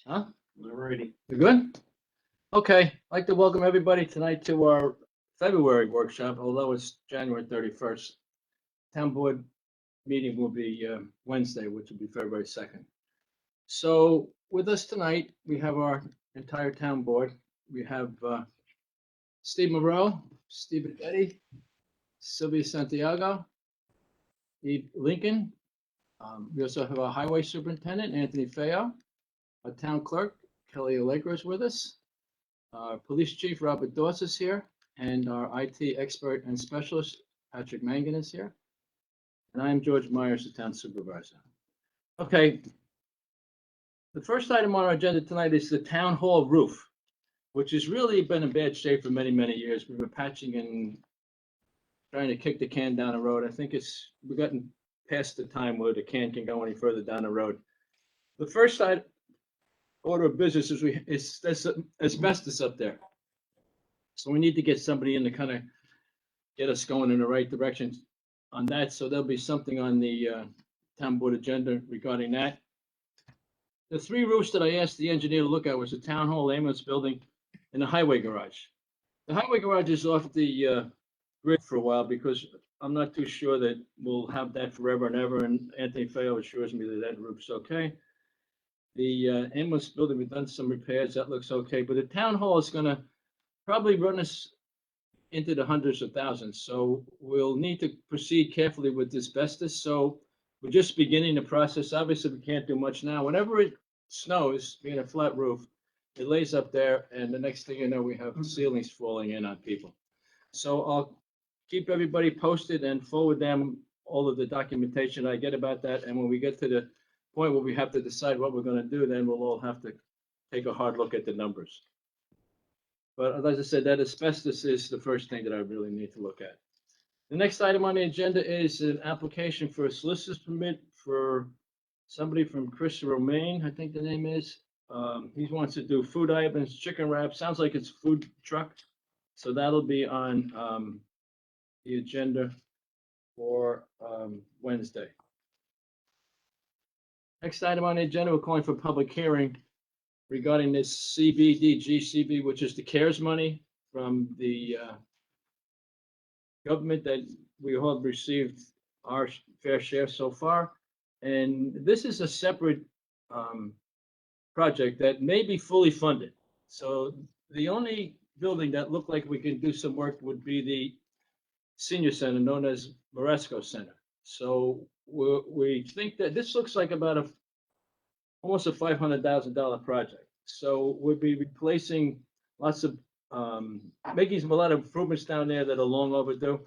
Huh? Alrighty. You good? Okay. I'd like to welcome everybody tonight to our February workshop, although it's January 31st. Town board meeting will be Wednesday, which will be February 2nd. So with us tonight, we have our entire town board. We have Steve Moreau, Stephen Eddy, Sylvia Santiago, Eve Lincoln. We also have our highway superintendent, Anthony Feo, our town clerk, Kelly Allegra is with us. Our police chief, Robert Doss, is here, and our IT expert and specialist, Patrick Mangan, is here. And I'm George Myers, the town supervisor. Okay. The first item on our agenda tonight is the town hall roof, which has really been in bad shape for many, many years. We've been patching and trying to kick the can down the road. I think we've gotten past the time where the can can go any further down the road. The first order of business is there's asbestos up there. So we need to get somebody in to kind of get us going in the right direction on that. So there'll be something on the town board agenda regarding that. The three roofs that I asked the engineer to look at was the town hall, ambulance building, and the highway garage. The highway garage is off the grid for a while because I'm not too sure that we'll have that forever and ever. And Anthony Feo assures me that that roof's okay. The ambulance building, we've done some repairs. That looks okay. But the town hall is going to probably run us into the hundreds of thousands. So we'll need to proceed carefully with asbestos. So we're just beginning the process. Obviously, we can't do much now. Whenever it snows, being a flat roof, it lays up there, and the next thing you know, we have ceilings falling in on people. So I'll keep everybody posted and forward them all of the documentation I get about that. And when we get to the point where we have to decide what we're going to do, then we'll all have to take a hard look at the numbers. But as I said, that asbestos is the first thing that I really need to look at. The next item on the agenda is an application for a solicitor's permit for somebody from Chris Romaine, I think the name is. He wants to do food items, chicken wraps. Sounds like it's food truck. So that'll be on the agenda for Wednesday. Next item on the agenda, we're calling for public hearing regarding this CBDGCB, which is the CARES money from the government that we all have received our fair share so far. And this is a separate project that may be fully funded. So the only building that looked like we can do some work would be the senior center known as Moresco Center. So we think that this looks like about almost a $500,000 project. So we'll be replacing lots of making a lot of improvements down there that are long overdue.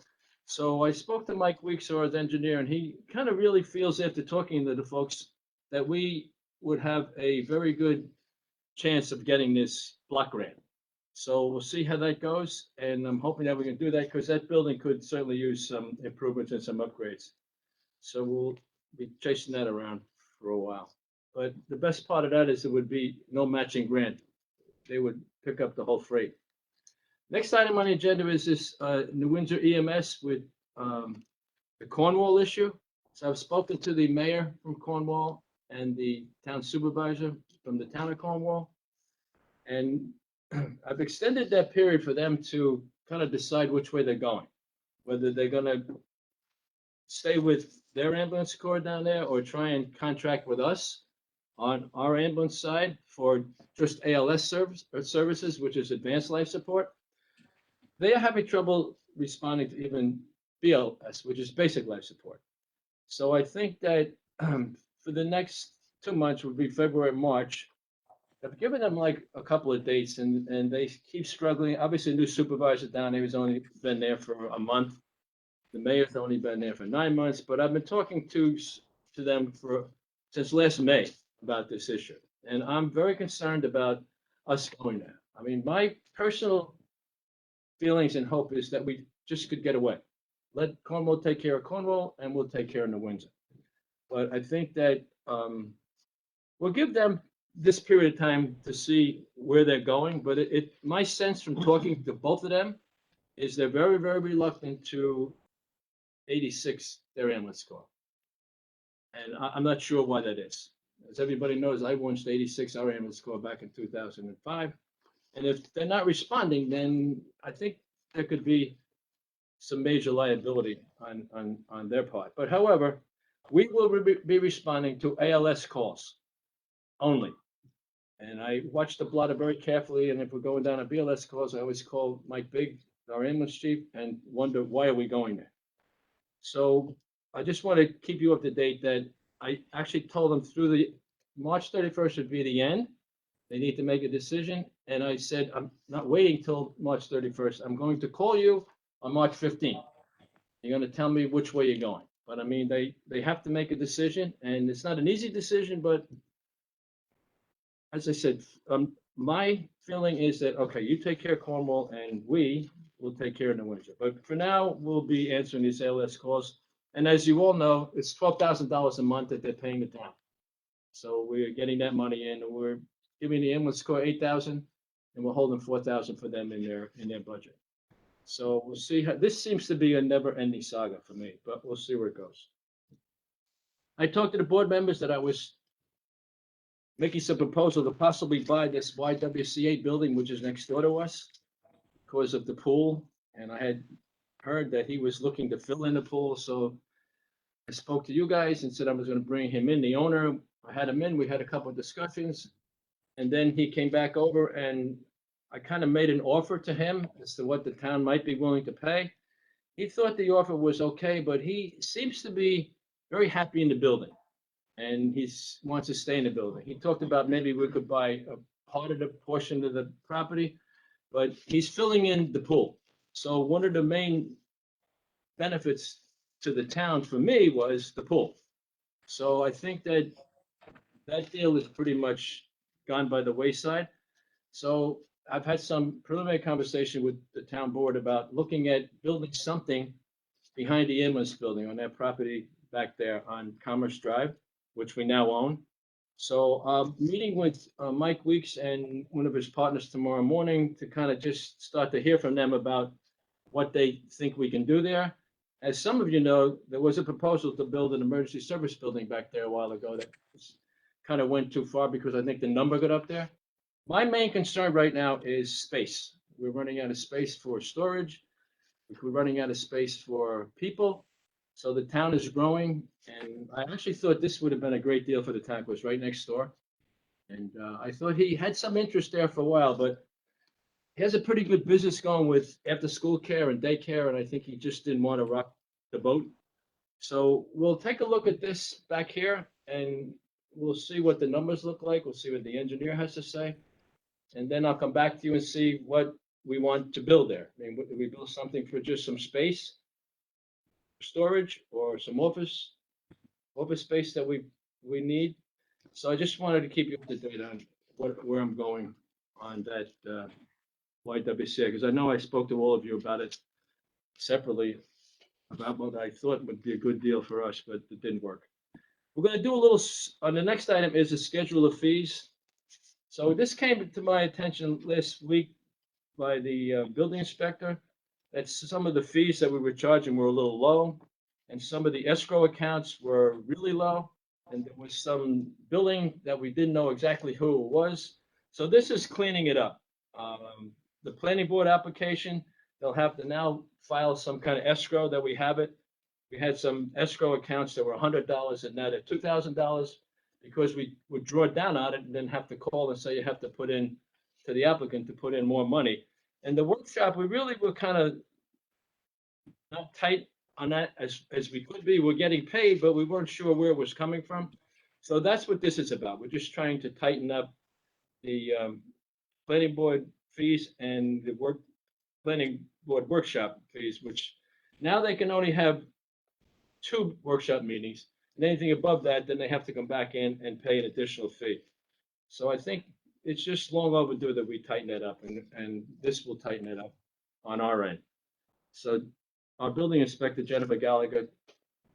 So I spoke to Mike Weeks, our engineer, and he kind of really feels after talking to the folks that we would have a very good chance of getting this block grant. So we'll see how that goes, and I'm hoping that we can do that because that building could certainly use some improvements and some upgrades. So we'll be chasing that around for a while. But the best part of that is it would be no matching grant. They would pick up the whole freight. Next item on the agenda is this New Windsor EMS with the Cornwall issue. So I've spoken to the mayor from Cornwall and the town supervisor from the town of Cornwall. And I've extended that period for them to kind of decide which way they're going, whether they're going to stay with their ambulance corps down there or try and contract with us on our ambulance side for just ALS services, which is advanced life support. They are having trouble responding to even BLS, which is basic life support. So I think that for the next 2 months would be February, March. I've given them like a couple of dates and they keep struggling. Obviously, the new supervisor down there has only been there for a month. The mayor's only been there for 9 months, but I've been talking to them since last May about this issue. And I'm very concerned about us going there. I mean, my personal feelings and hope is that we just could get away. Let Cornwall take care of Cornwall and we'll take care of New Windsor. But I think that we'll give them this period of time to see where they're going. But my sense from talking to both of them is they're very, very reluctant to 86 their ambulance corps. And I'm not sure why that is. As everybody knows, I launched 86 our ambulance score back in 2005. And if they're not responding, then I think there could be some major liability on their part. But however, we will be responding to ALS calls only. And I watch the blotter very carefully, and if we're going down a BLS calls, I always call Mike Big, our ambulance chief, and wonder, why are we going there? So I just want to keep you up to date that I actually told them through the March 31st would be the end. They need to make a decision. And I said, I'm not waiting till March 31st. I'm going to call you on March 15th. You're going to tell me which way you're going. But I mean, they have to make a decision, and it's not an easy decision, but as I said, my feeling is that, okay, you take care of Cornwall and we will take care of New Windsor. But for now, we'll be answering these ALS calls. And as you all know, it's $12,000 a month that they're paying the town. So we're getting that money in, and we're giving the ambulance corps 8,000, and we're holding 4,000 for them in their budget. So we'll see how this seems to be a never-ending saga for me, but we'll see where it goes. I talked to the board members that I was making some proposal to possibly buy this YWCA building, which is next door to us, because of the pool. And I had heard that he was looking to fill in the pool. So I spoke to you guys and said I was going to bring him in, the owner. I had him in, we had a couple of discussions. And then he came back over, and I kind of made an offer to him as to what the town might be willing to pay. He thought the offer was okay, but he seems to be very happy in the building, and he wants to stay in the building. He talked about maybe we could buy a part of the portion of the property, but he's filling in the pool. So one of the main benefits to the town for me was the pool. So I think that that deal is pretty much gone by the wayside. So I've had some preliminary conversation with the town board about looking at building something behind the ambulance building on that property back there on Commerce Drive, which we now own. So meeting with Mike Weeks and one of his partners tomorrow morning to kind of just start to hear from them about what they think we can do there. As some of you know, there was a proposal to build an emergency service building back there a while ago that kind of went too far because I think the number got up there. My main concern right now is space. We're running out of space for storage. We're running out of space for people. So the town is growing, and I actually thought this would have been a great deal for the town. It was right next door. And I thought he had some interest there for a while, but he has a pretty good business going with after-school care and daycare, and I think he just didn't want to rock the boat. So we'll take a look at this back here, and we'll see what the numbers look like. We'll see what the engineer has to say. And then I'll come back to you and see what we want to build there. I mean, do we build something for just some space, storage, or some office space that we need? So I just wanted to keep you up to date on where I'm going on that YWCA, because I know I spoke to all of you about it separately, about what I thought would be a good deal for us, but it didn't work. We're going to do a little, on the next item is a schedule of fees. So this came to my attention last week by the building inspector, that some of the fees that we were charging were a little low, and some of the escrow accounts were really low, and there was some billing that we didn't know exactly who it was. So this is cleaning it up. The planning board application, they'll have to now file some kind of escrow that we have it. We had some escrow accounts that were $100 and now they're $2,000 because we would draw down on it and then have to call and say you have to put in to the applicant to put in more money. And the workshop, we really were kind of not tight on that as we could be. We're getting paid, but we weren't sure where it was coming from. So that's what this is about. We're just trying to tighten up the planning board fees and the planning board workshop fees, which now they can only have 2 workshop meetings. And anything above that, then they have to come back in and pay an additional fee. So I think it's just long overdue that we tighten that up, and this will tighten it up on our end. So our building inspector, Jennifer Gallagher,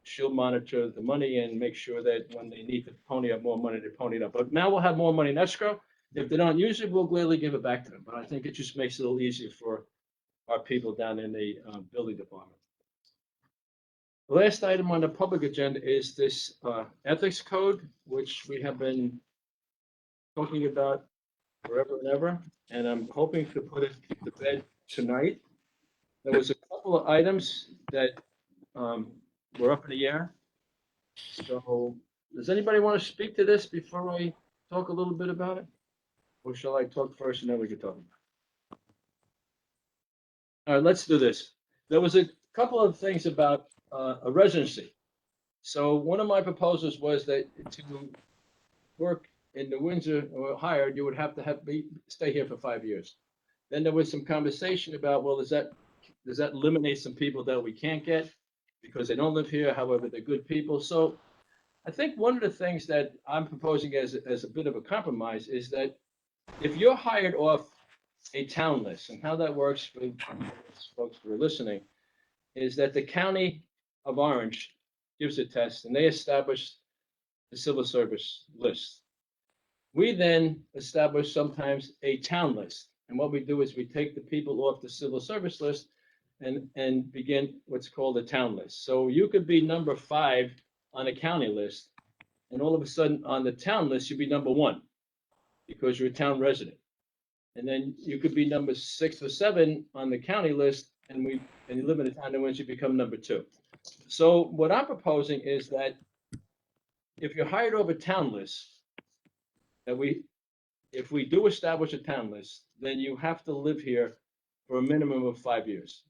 she'll monitor the money and make sure that when they need to pony up more money, they pony it up. But now we'll have more money in escrow. If they don't use it, we'll gladly give it back to them. But I think it just makes it a little easier for our people down in the building department. The last item on the public agenda is this ethics code, which we have been talking about forever and ever, and I'm hoping to put it to bed tonight. There was a couple of items that were up in the air. So does anybody want to speak to this before I talk a little bit about it? Or shall I talk first and then we can talk about it? All right, let's do this. There was a couple of things about a residency. So one of my proposals was that to work in the Windsor or hired, you would have to stay here for 5 years. Then there was some conversation about, well, does that eliminate some people that we can't get because they don't live here? However, they're good people. So I think one of the things that I'm proposing as a bit of a compromise is that if you're hired off a town list, and how that works for folks who are listening, is that the county of Orange gives a test and they establish the civil service list. We then establish sometimes a town list. And what we do is we take the people off the civil service list and begin what's called a town list. So you could be number 5 on a county list, and all of a sudden on the town list, you'd be number 1 because you're a town resident. And then you could be number 6 or 7 on the county list, and you live in a town, and once you become number 2. So what I'm proposing is that if you're hired over town lists, that if we do establish a town list, then you have to live here for a minimum of 5 years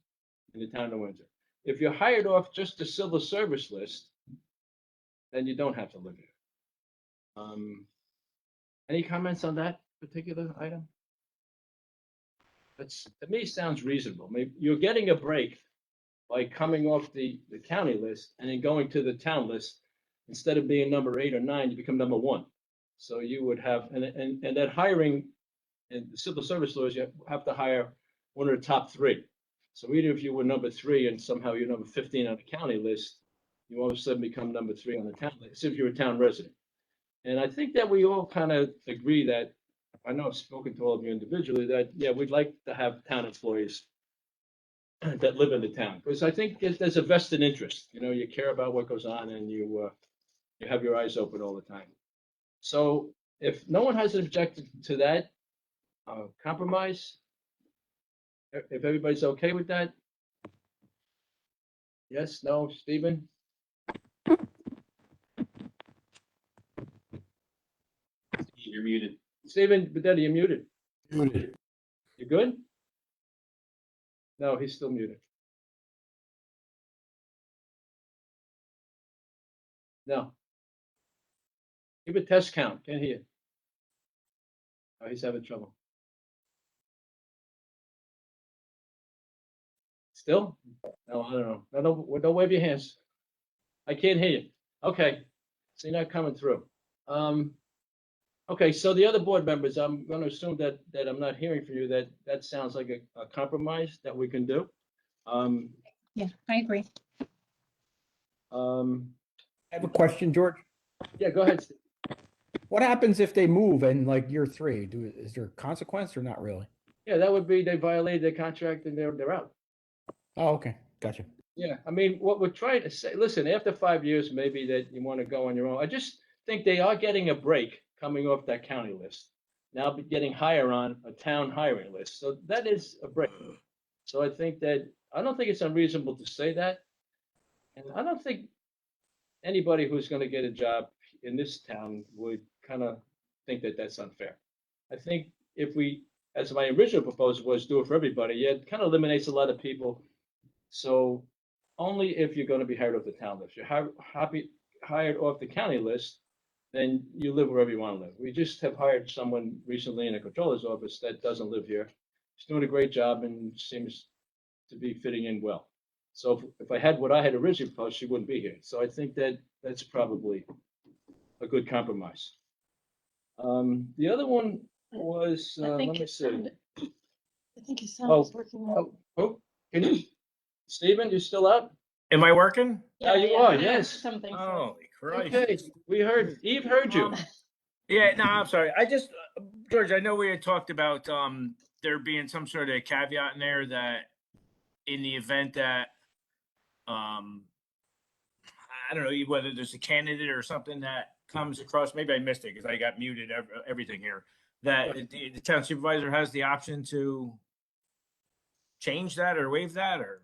in the town of Windsor. If you're hired off just the civil service list, then you don't have to live here. Any comments on that particular item? That's, to me, sounds reasonable. Maybe you're getting a break by coming off the county list and then going to the town list. Instead of being number 8 or 9, you become number 1. So you would have, and that hiring in the civil service laws, you have to hire one of the top 3. So even if you were number 3 and somehow you're number 15 on the county list, you all of a sudden become number 3 on the town list if you're a town resident. And I think that we all kind of agree that, I know I've spoken to all of you individually, that, yeah, we'd like to have town employees that live in the town, because I think there's a vested interest. You know, you care about what goes on and you have your eyes open all the time. So if no one has an objection to that compromise, if everybody's okay with that? Yes, no, Stephen? You're muted. Stephen, but then you're muted. Muted. You good? No, he's still muted. No. Give a test count. Can't hear. Oh, he's having trouble. Still? No, I don't know. No, don't wave your hands. I can't hear you. Okay. So you're not coming through. Okay, so the other board members, I'm going to assume that I'm not hearing from you, that sounds like a compromise that we can do. Yeah, I agree. I have a question, George. Yeah, go ahead, Steve. What happens if they move in like year 3? Is there a consequence or not really? Yeah, that would be they violated their contract and they're out. Oh, okay. Gotcha. Yeah, I mean, what we're trying to say, listen, after 5 years, maybe that you want to go on your own. I just think they are getting a break coming off that county list. Now getting higher on a town hiring list. So that is a break. So I think that, I don't think it's unreasonable to say that. And I don't think anybody who's going to get a job in this town would kind of think that that's unfair. I think if we, as my original proposal was, do it for everybody, yeah, it kind of eliminates a lot of people. So only if you're going to be hired off the town list. You're hired off the county list, then you live wherever you want to live. We just have hired someone recently in the controller's office that doesn't live here. He's doing a great job and seems to be fitting in well. So if I had what I had originally proposed, she wouldn't be here. So I think that that's probably a good compromise. The other one was, let me see. I think his sound is working. Oh, can you, Stephen, you still up? Am I working? Yeah, you are, yes. Something. Holy Christ. Okay, we heard, Eve heard you. Yeah, no, I'm sorry. I just, George, I know we had talked about there being some sort of caveat in there that in the event that I don't know whether there's a candidate or something that comes across. Maybe I missed it because I got muted everything here. That the town supervisor has the option to change that or waive that, or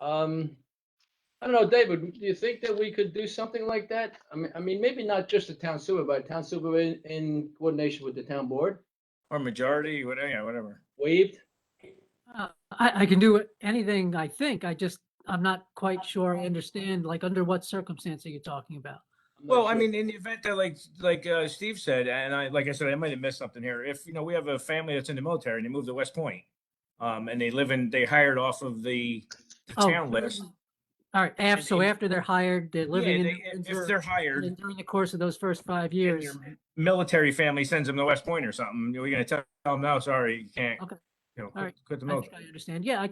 I don't know, David, do you think that we could do something like that? I mean, maybe not just the town supervisor in coordination with the town board, majority, whatever, yeah, whatever. waived? I can do anything, I think. I'm not quite sure I understand, like, under what circumstance are you talking about? I'm not Well, I sure. mean, in the event that like Steve said, and like I said, I might have missed something here. If we have a family that's in the military and they moved to West Point, and they hired off of the Oh, town list. All right, so And- after they're hired, they're living in if Windsor, they're and hired, then during the course of those first 5 and years. your military family sends them to West Point or something, we're gonna tell them, no, sorry, you can't. Okay. Quit, All right. quit the I think military. I understand. Yeah, I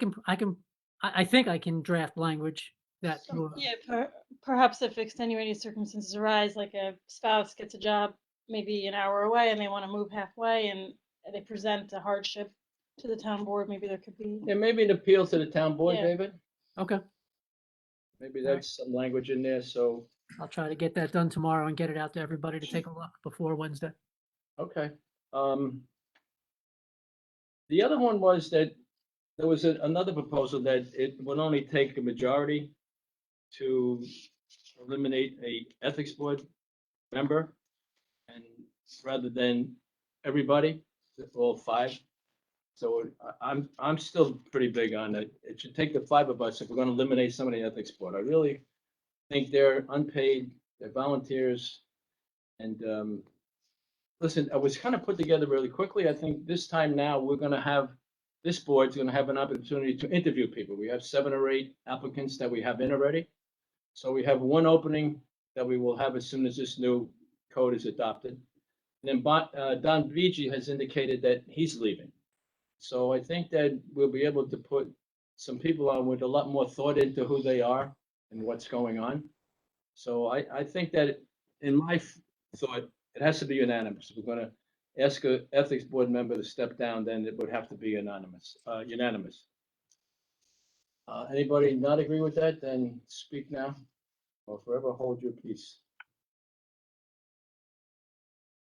think I can draft language that. Yeah, perhaps if extenuating circumstances arise, like a spouse gets a job maybe an hour away and they want to move halfway and they present a hardship to the town board, maybe there could be. Yeah, maybe an appeal to the town board, Yeah. David? Okay, Maybe All right. that's some language in there, so, I'll try to get that done tomorrow and get it out to everybody to take a look before Wednesday. okay. The other one was that there was another proposal that it would only take a majority to eliminate a ethics board member, and rather than everybody, all five. So I'm still pretty big on it. It should take the five of us if we're gonna eliminate somebody in the ethics board. I really think they're unpaid, they're volunteers. And listen, I was kind of put together really quickly. I think this time now, this board's gonna have an opportunity to interview people. We have 7 or 8 applicants that we have in already. So we have one opening that we will have as soon as this new code is adopted. And then Don Vigi has indicated that he's leaving. So I think that we'll be able to put some people on with a lot more thought into who they are and what's going on. So I think that in my thought, it has to be unanimous. If we're gonna ask a ethics board member to step down, then it would have to be unanimous. Anybody not agree with that, then speak now or forever hold your peace.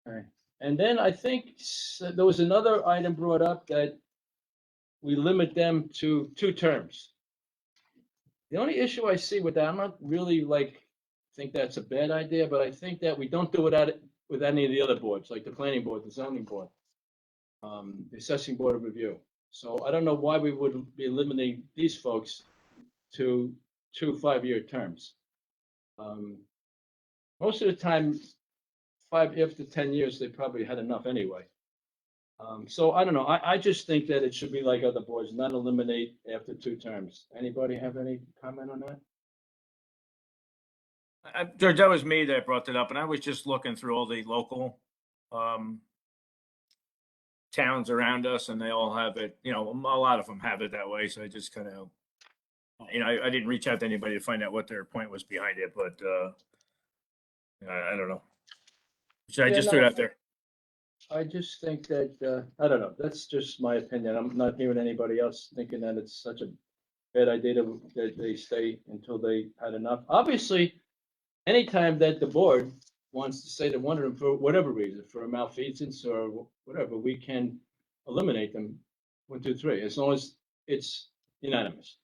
All right, and then I think there was another item brought up that we limit them to 2 terms. The only issue I see with that, I'm not really think that's a bad idea, but I think that we don't do it with any of the other boards, like the planning board, the zoning board, the assessing board of review. So I don't know why we would be limiting these folks to 2 5-year terms. Most of the time, 5 after 10 years, they probably had enough anyway. So I don't know. I just think that it should be like other boards, not eliminate after 2 terms. Anybody have any comment on that? George, that was me that brought it up, and I was just looking through all the local towns around us, and they all have it. A lot of them have it that way. So I just kind of, I didn't reach out to anybody to find out what their point was behind it, but I don't know. So I just threw it out there. I just think that, I don't know, that's just my opinion. I'm not hearing anybody else thinking that it's such a bad idea that they stay until they had enough. Obviously, anytime that the board wants to say they wanted them for whatever reason, for a malfeasance or whatever, we can eliminate them 1, 2, 3, as long as it's unanimous.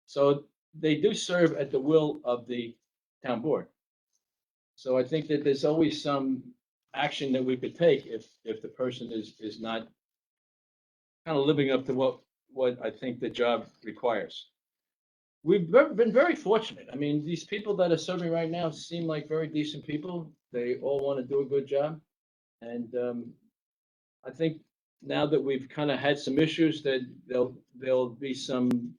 So they do serve at the will of the town board. So I think that there's always some action that we could take if the person is not kind of living up to what I think the job requires. We've been very fortunate. I mean, these people that are serving right now seem like very decent people. They all want to do a good job. And I think now that we've kind of had some issues, that there'll be some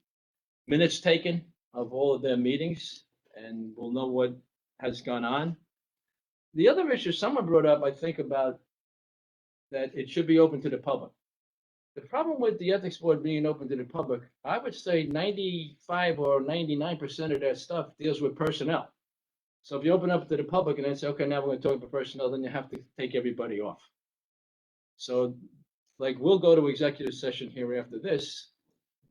minutes taken of all of their meetings, and we'll know what has gone on. The other issue someone brought up, I think, about that it should be open to the public. The problem with the ethics board being open to the public, I would say 95 or 99% of that stuff deals with personnel. So if you open up to the public and then say, okay, now we're going to talk about personnel, then you have to take everybody off. So we'll go to executive session here after this,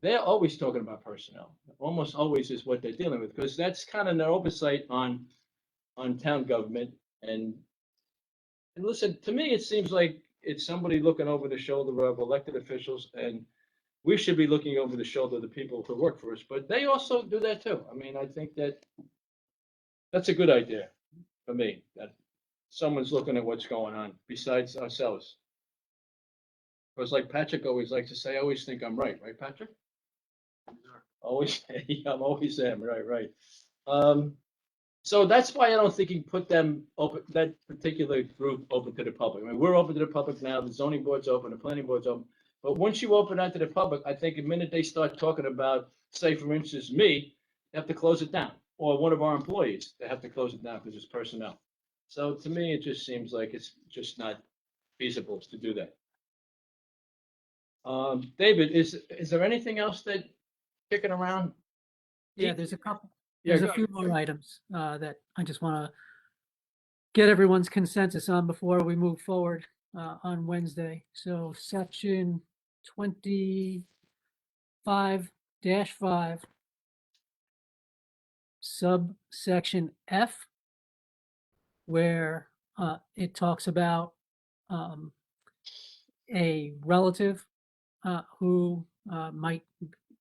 they're always talking about personnel. Almost always is what they're dealing with, because that's kind of their oversight on town government. And listen, to me, it seems like it's somebody looking over the shoulder of elected officials, and we should be looking over the shoulder of the people who work for us, but they also do that too. I mean, I think that's a good idea for me, that someone's looking at what's going on besides ourselves. Because like Patrick always likes to say, I always think I'm right, right, Patrick? Always, I'm always am, right. So that's why I don't think you can put them open, that particular group open to the public. I mean, we're open to the public now, the zoning board's open, the planning board's open. But once you open that to the public, I think the minute they start talking about, say, for instance, me, they have to close it down. Or one of our employees, they have to close it down because it's personnel. So to me, it just seems like it's just not feasible to do that. David, is there anything else that kicking around? Yeah, there's a couple, Yeah, there's go a few ahead. more items that I just want to get everyone's consensus on before we move forward on Wednesday. So section 25-5, subsection F, where it talks about a relative who might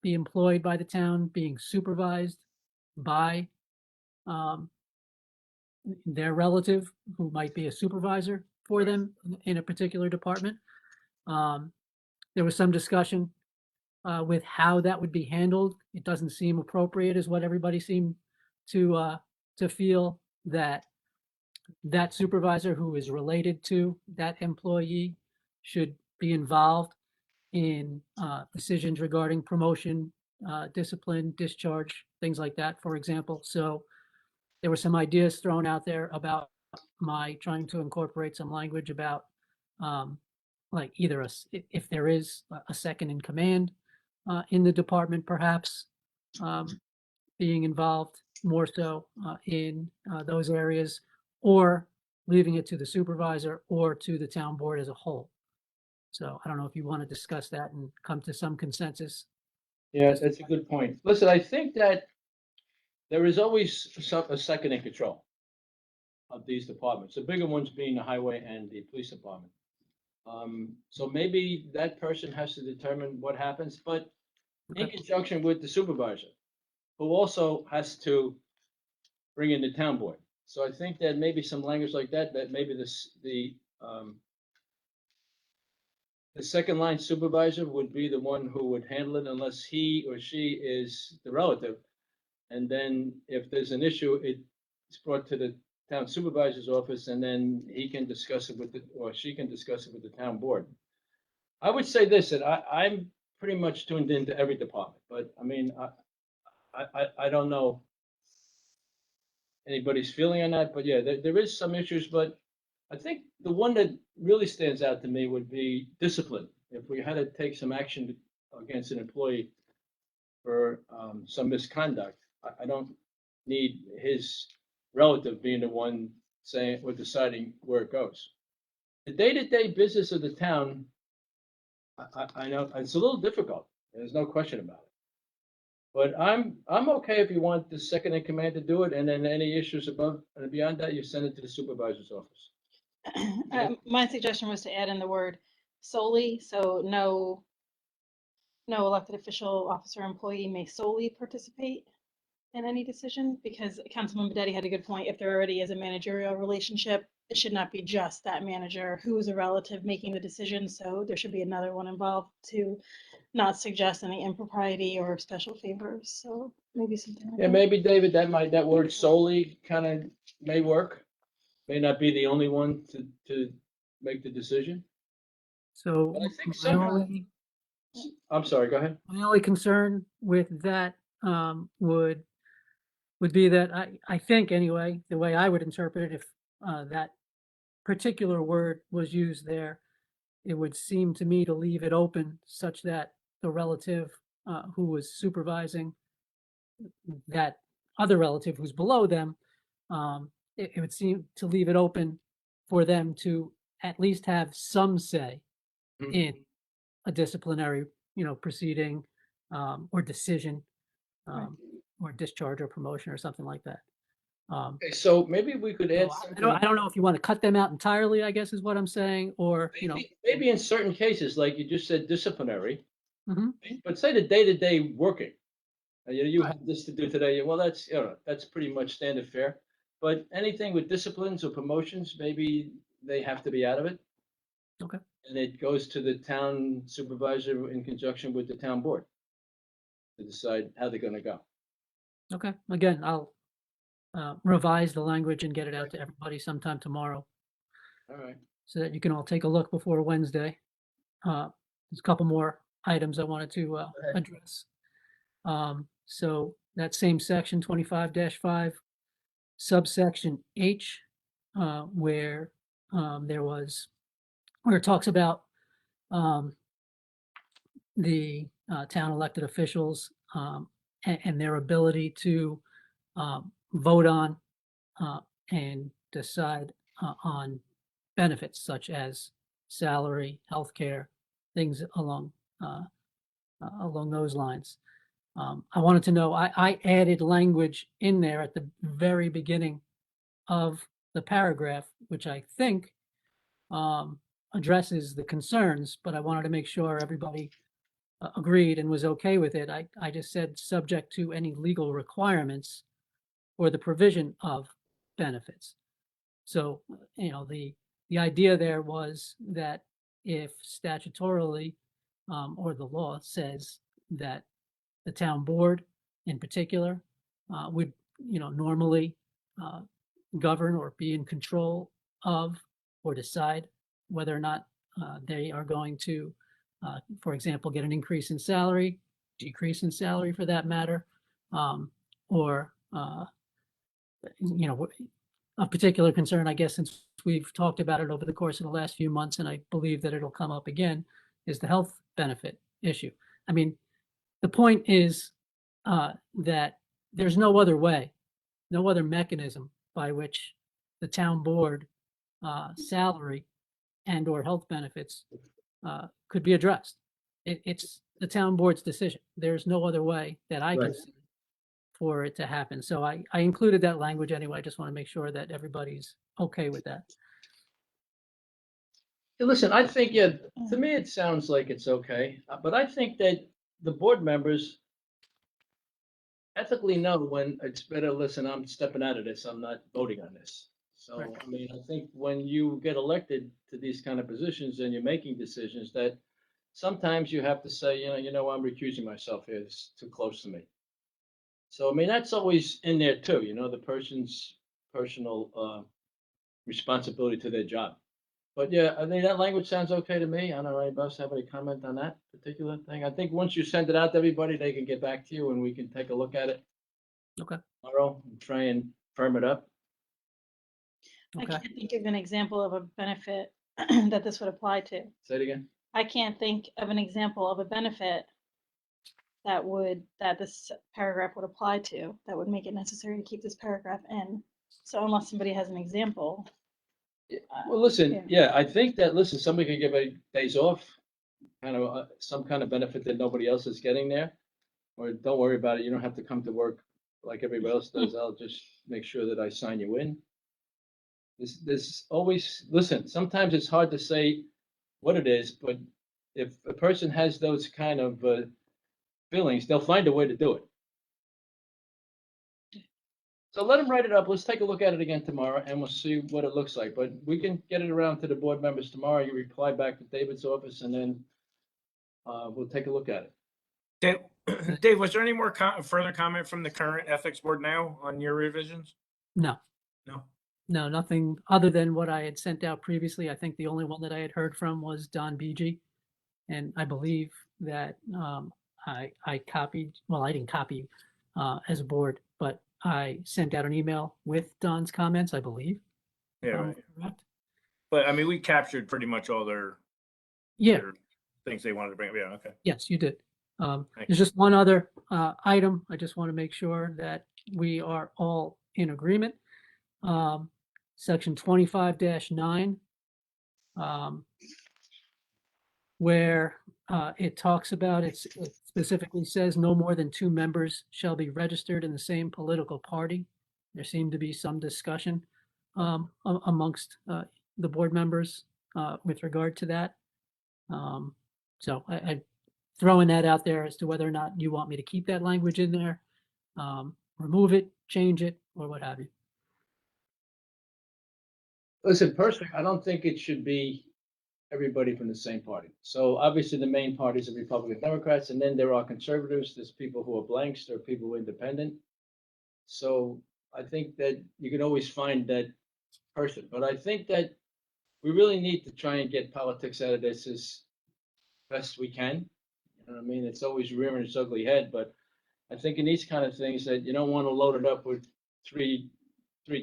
be employed by the town being supervised by their relative who might be a supervisor for them in a particular department. There was some discussion with how that would be handled. It doesn't seem appropriate, is what everybody seemed to feel, that that supervisor who is related to that employee should be involved in decisions regarding promotion, discipline, discharge, things like that, for example. So there were some ideas thrown out there about my trying to incorporate some language about like either if there is a second in command in the department, perhaps being involved more so in those areas, or leaving it to the supervisor or to the town board as a whole. So I don't know if you want to discuss that and come to some consensus. Yeah, that's a good point. Listen, I think that there is always a second in control of these departments, the bigger ones being the highway and the police department. So maybe that person has to determine what happens, but in conjunction with the supervisor, who also has to bring in the town board. So I think that maybe some language like that, that maybe the second line supervisor would be the one who would handle it unless he or she is the relative. And then if there's an issue, it's brought to the town supervisor's office, and then he can discuss it with or she can discuss it with the town board. I would say this, that I'm pretty much tuned into every department, but I mean, I don't know anybody's feeling on that, but yeah, there is some issues, but I think the one that really stands out to me would be discipline. If we had to take some action against an employee for some misconduct, I don't need his relative being the one saying or deciding where it goes. The day-to-day business of the town, I know it's a little difficult. There's no question about it. But I'm okay if you want the second in command to do it, and then any issues above and beyond that, you send it to the supervisor's office. My suggestion was to add in the word solely, so no elected official, officer, employee may solely participate in any decision, because Councilman Bedetti had a good point. If there already is a managerial relationship, it should not be just that manager who is a relative making the decision. So there should be another one involved to not suggest any impropriety or special favors. So maybe something like Yeah, that. maybe David, that word solely kind of may work. May not be the only one to make the decision. So But I think my somehow, only, I'm sorry, go ahead. my only concern with that would be that I think anyway, the way I would interpret it, if that particular word was used there, it would seem to me to leave it open such that the relative who was supervising that other relative who's below them, it would seem to leave it open for them to at least have some say Mhm. in a disciplinary, proceeding, or decision, Right. or discharge or promotion or something like that. Okay, so maybe we could add So something. I don't know if you want to cut them out entirely, I guess is what I'm saying, or, you know, Maybe in certain cases, like you just said, disciplinary, mhm. but say the day-to-day working. You Right. have this to do today. Well, that's pretty much standard fare. But anything with disciplines or promotions, maybe they have to be out of it. Okay. And it goes to the town supervisor in conjunction with the town board to decide how they're gonna go. Okay, again, I'll revise the language and get it out to everybody sometime tomorrow All right. so that you can all take a look before Wednesday. There's a couple more items I wanted to ahead. address. So that same section 25-5, subsection H, where where it talks about the town elected officials and their ability to vote on and decide on benefits such as salary, healthcare, things along those lines. I wanted to know, I added language in there at the very beginning of the paragraph, which I think addresses the concerns, but I wanted to make sure everybody agreed and was okay with it. I just said subject to any legal requirements or the provision of benefits. So, you know, the idea there was that if statutorily or the law says that the town board in particular would, you know, normally govern or be in control of or decide whether or not they are going to, for example, get an increase in salary, decrease in salary for that matter, or, you know, a particular concern, I guess, since we've talked about it over the course of the last few months, and I believe that it'll come up again, is the health benefit issue. I mean, the point is that there's no other way, no other mechanism by which the town board salary and or health benefits could be addressed. It's the town board's decision. There's no other way that I can Right. see for it to happen. So I included that language anyway. I just want to make sure that everybody's okay with that. Hey, listen, I think, yeah, to me, it sounds like it's okay, but I think that the board members ethically know when it's better, listen, I'm stepping out of this, I'm not voting on this. So, Right. I mean, I think when you get elected to these kind of positions and you're making decisions that sometimes you have to say, I'm recusing myself here, it's too close to me. So, I mean, that's always in there too, the person's personal responsibility to their job. But yeah, I mean, that language sounds okay to me. I don't know, anybody else have any comment on that particular thing? I think once you send it out to everybody, they can get back to you and we can take a look at it Okay. tomorrow and try and firm it up. I Okay. can't think of an example of a benefit that this would apply to. Say it again. I can't think of an example of a benefit that this paragraph would apply to, that would make it necessary to keep this paragraph in. So unless somebody has an example. Well, listen, Yeah. yeah, I think that, listen, somebody could give a days off, kind of some kind of benefit that nobody else is getting there. Or don't worry about it, you don't have to come to work like everybody else does. I'll just make sure that I sign you in. There's always, listen, sometimes it's hard to say what it is, but if a person has those kind of feelings, they'll find a way to do it. So let them write it up. Let's take a look at it again tomorrow and we'll see what it looks like. But we can get it around to the board members tomorrow. You reply back to David's office and then we'll take a look at it. Dave, was there any more further comment from the current ethics board now on your revisions? No, No. nothing other than what I had sent out previously. I think the only one that I had heard from was Don Beege. And I believe that I copied, well, I didn't copy as a board, but I sent out an email with Don's comments, I believe. Yeah, if I'm right. correct. But I mean, we captured pretty much all their Yeah, things they wanted to bring up. Yeah, okay. yes, you did. Thank There's just one other item. I just want to make sure that we are all in agreement. Section 25-9, where it talks about, it specifically says no more than 2 members shall be registered in the same political party. There seemed to be some discussion amongst the board members with regard to that. So I throwing that out there as to whether or not you want me to keep that language in there, remove it, change it, or what have you. Listen, personally, I don't think it should be everybody from the same party. So obviously, the main parties are Republican, Democrats, and then there are conservatives. There's people who are blanks. There are people who are independent. So I think that you can always find that person. But I think that we really need to try and get politics out of this as best we can. You know what I mean? It's always rearing its ugly head, but I think in these kind of things that you don't want to load it up with three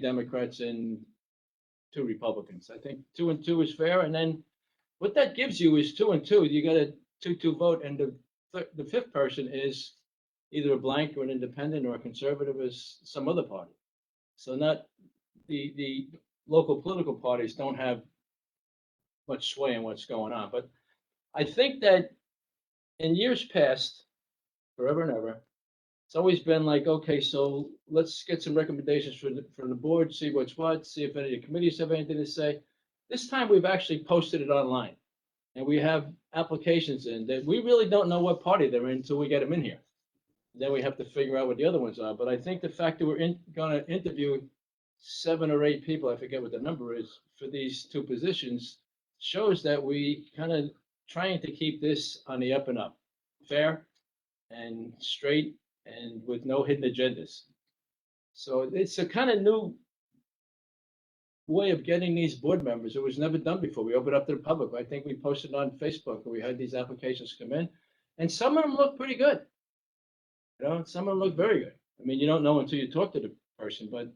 Democrats and 2 Republicans. I think 2 and 2 is fair, and then what that gives you is 2 and 2. You got a 2-2 vote, and the fifth person is either a blank or an independent or a conservative as some other party. So not the local political parties don't have much sway in what's going on. But I think that in years past, forever and ever, it's always been like, okay, so let's get some recommendations from the board, see what's what, see if any of the committees have anything to say. This time we've actually posted it online, and we have applications in that we really don't know what party they're in until we get them in here. Then we have to figure out what the other ones are. But I think the fact that we're going to interview 7 or 8 people, I forget what the number is, for these 2 positions, shows that we kind of trying to keep this on the up and up, fair and straight and with no hidden agendas. So it's a kind of new way of getting these board members. It was never done before. We opened up to the public. I think we posted on Facebook, and we had these applications come in, and some of them look pretty good. You know, some of them look very good. I mean, you don't know until you talk to the person, but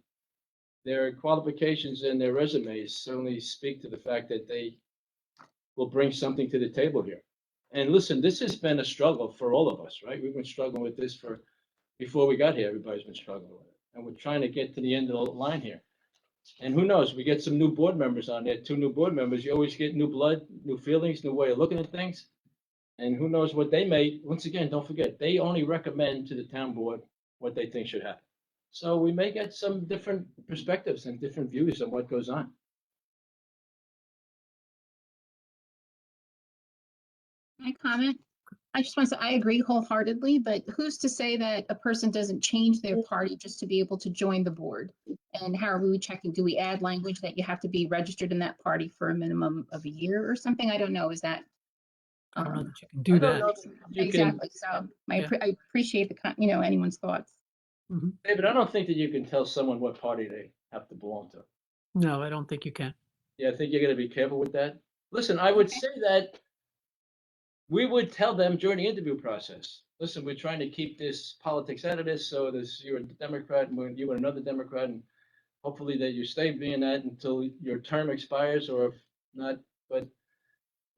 their qualifications and their resumes certainly speak to the fact that they will bring something to the table here. And listen, this has been a struggle for all of us, right? We've been struggling with this for before we got here. Everybody's been struggling with it, and we're trying to get to the end of the line here. And who knows? We get some new board members on there, 2 new board members. You always get new blood, new feelings, new way of looking at things. And who knows what they may, once again, don't forget, they only recommend to the town board what they think should happen. So we may get some different perspectives and different views on what goes on. Can I comment? I just want to say, I agree wholeheartedly, but who's to say that a person doesn't change their party just to be able to join the board? And how are we checking? Do we add language that you have to be registered in that party for a minimum of a year or something? I don't know. Is that? I don't know that you can do that. Exactly. So I appreciate the, anyone's thoughts. David, I don't think that you can tell someone what party they have to belong to. No, I don't think you can. Yeah, I think you're going to be careful with that. Listen, I would say that we would tell them during the interview process, listen, we're trying to keep this politics out of this. So you're a Democrat and you and another Democrat, and hopefully that you stay being that until your term expires, or if not. But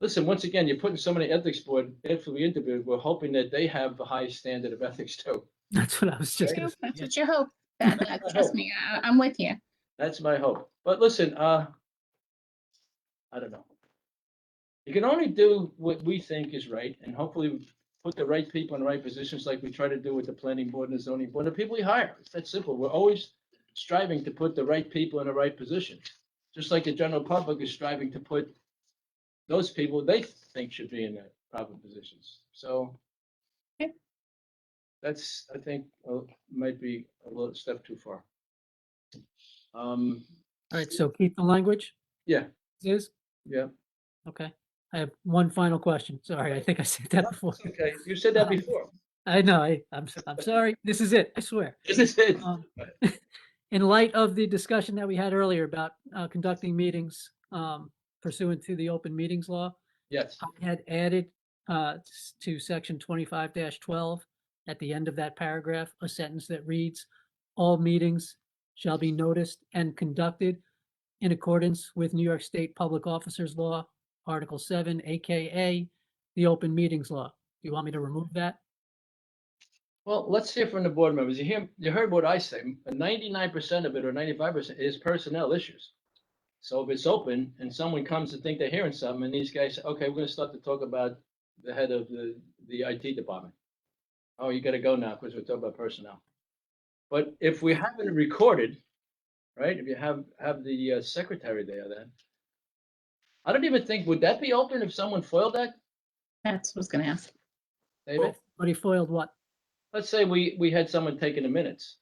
listen, once again, you're putting so many ethics board after we interviewed, we're hoping that they have the highest standard of ethics too. That's what I was just going to say. That's what you hope. Trust me, I'm with you. That's my hope. But listen, I don't know. You can only do what we think is right, and hopefully put the right people in the right positions, like we try to do with the planning board and the zoning board, the people we hire. It's that simple. We're always striving to put the right people in the right positions, just like the general public is striving to put those people they think should be in the proper positions. So that's, I think, might be a little step too far. All right, so keep the language. Yeah. Is Yeah. okay. I have one final question. Sorry, I think I said that before. Okay, you said that before. I know. I'm sorry. This is it. I swear. This is it. In light of the discussion that we had earlier about conducting meetings pursuant to the open meetings law, Yes. I had added to section 25-12 at the end of that paragraph a sentence that reads, "All meetings shall be noticed and conducted in accordance with New York State Public Officers Law, Article 7, aka the Open Meetings Law." Do you want me to remove that? Well, let's hear from the board members. You heard what I say. 99% of it, or 95%, is personnel issues. So if it's open and someone comes to think they're hearing something, and these guys say, okay, we're going to start to talk about the head of the IT department. Oh, you gotta go now because we're talking about personnel. But if we haven't recorded, right, if you have the secretary there, then I don't even think, would that be open if someone foiled that, That's what I was gonna ask. David? But he foiled what? Let's say we had someone taking the minutes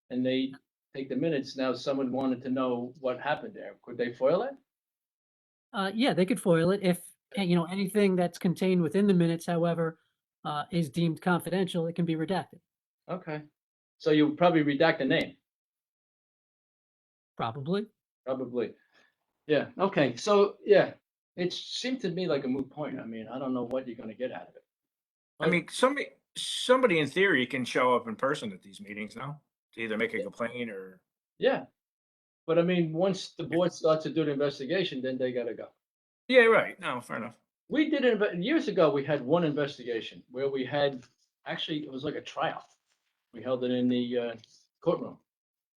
and they take the minutes. Now someone wanted to know what happened there. Could they foil it? Yeah, they could foil it if, anything that's contained within the minutes, however, is deemed confidential, it can be redacted, Okay. So you probably redact the name, probably. probably. Yeah, okay. So, yeah, it seemed to me like a moot point. I mean, I don't know what you're gonna get out of it. I mean, somebody in theory can show up in person at these meetings now to either make a complaint or. Yeah. But I mean, once the board starts to do the investigation, then they gotta go. Yeah, right. No, fair enough. We did it years ago. We had one investigation where we had, actually, it was like a trial. We held it in the courtroom.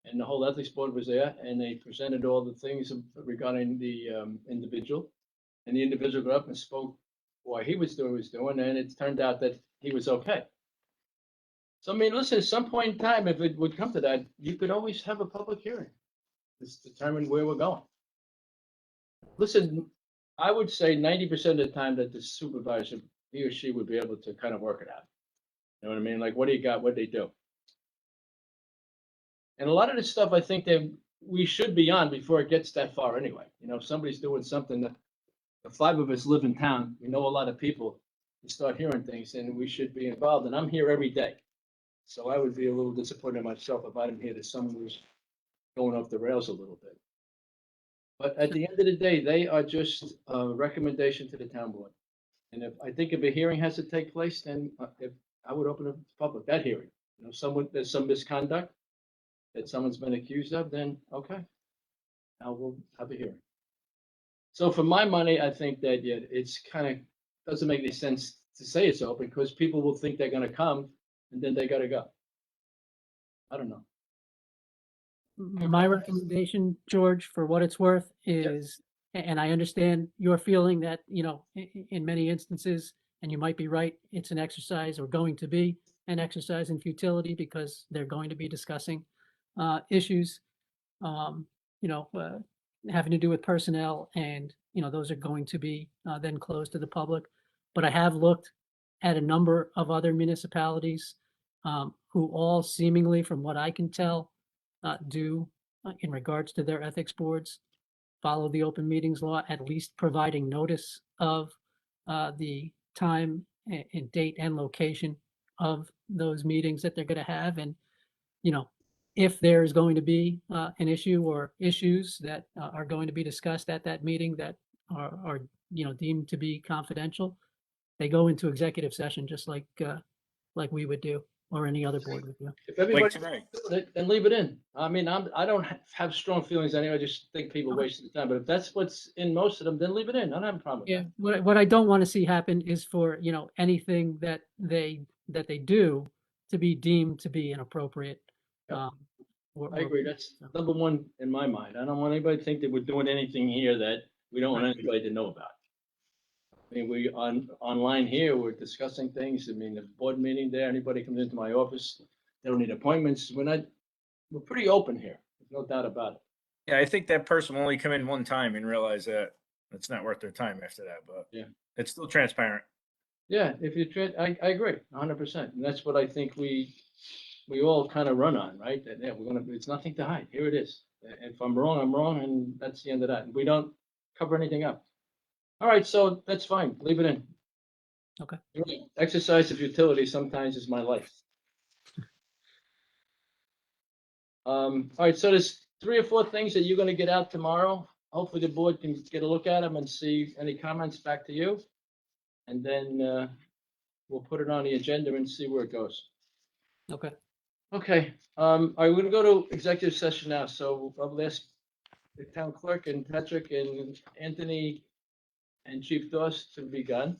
And the whole ethics board was there and they presented all the things regarding the individual. And the individual got up and spoke why he was doing what he was doing, and it turned out that he was okay. So I mean, listen, at some point in time, if it would come to that, you could always have a public hearing. To determine where we're going. Listen, I would say 90% of the time that the supervisor, he or she would be able to kind of work it out. You know what I mean? Like, what do you got? What they do? And a lot of this stuff, I think that we should be on before it gets that far anyway. You know, if somebody's doing something that the five of us live in town, we know a lot of people, we start hearing things and we should be involved. And I'm here every day. So I would be a little disappointed in myself if I didn't hear that someone was going off the rails a little bit. But at the end of the day, they are just a recommendation to the town board. And if, I think if a hearing has to take place, then if, I would open it to the public, that hearing. You know, there's some misconduct that someone's been accused of, then, okay. Now we'll have a hearing. So for my money, I think that, yeah, it's kind of, doesn't make any sense to say it's open because people will think they're gonna come and then they gotta go. I don't know. My recommendation, George, for what it's worth is, and I understand your feeling that, in many instances, and you might be right, it's an exercise or going to be an exercise in futility because they're going to be discussing issues, having to do with personnel and, those are going to be then closed to the public. But I have looked at a number of other municipalities who all seemingly, from what I can tell, do in regards to their ethics boards, follow the open meetings law, at least providing notice of the time and date and location of those meetings that they're going to have. And, if there's going to be an issue or issues that are going to be discussed at that meeting that are deemed to be confidential, they go into executive session just like we would do or any other board would do. If Like everybody, tonight. then leave it in. I mean, I don't have strong feelings anyway. I just think people wasting the time. But if that's what's in most of them, then leave it in. I don't have a problem with Yeah, that. what I don't want to see happen is for, anything that they do to be deemed to be inappropriate. Yep. Or- I agree. That's so. number one in my mind. I don't want anybody to think that we're doing anything here that we don't want anybody to know about. I mean, we online here, we're discussing things. I mean, the board meeting there, anybody comes into my office, they don't need appointments. We're pretty open here. There's no doubt about it. Yeah, I think that person will only come in one time and realize that it's not worth their time after that, but Yeah. it's still transparent. Yeah, if you treat, I agree, 100%. And that's what I think we all kind of run on, right? That, yeah, it's nothing to hide. Here it is. If I'm wrong, I'm wrong, and that's the end of that. We don't cover anything up. All right, so that's fine. Leave it in. Okay. Exercise of utility sometimes is my life. All right, so there's 3 or 4 things that you're gonna get out tomorrow. Hopefully the board can get a look at them and see any comments back to you. And then we'll put it on the agenda and see where it goes. Okay. Okay, I'm gonna go to executive session now, so I'll ask the town clerk and Patrick and Anthony and Chief Doss to be gone.